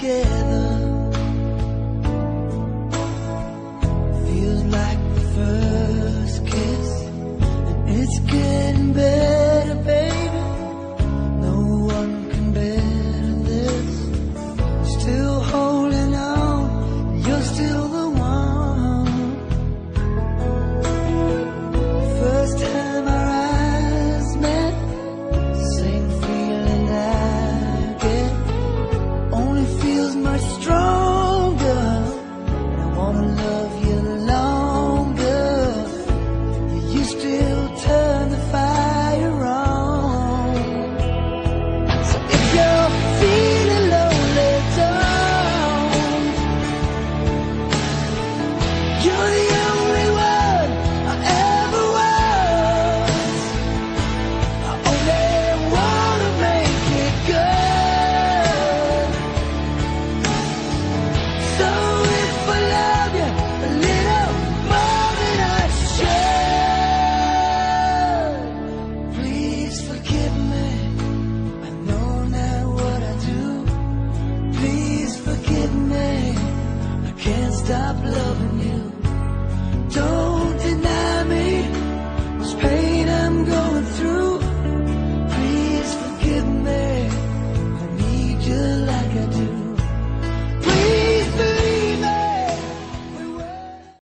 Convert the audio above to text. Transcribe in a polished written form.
together. Feels like the first kiss, and it's getting better, baby. No one can better this. Still holding on, you're still the one. First time our eyes met, same feeling I get, only feels much stronger. I wanna love you longer. You still turn the fire on. So if you're feeling lonely, don't. You're the only one I ever was. I only wanna make it good. So if I love you a little more than I should, please forgive me. I know now what I do. Please forgive me. I can't stop loving you. Don't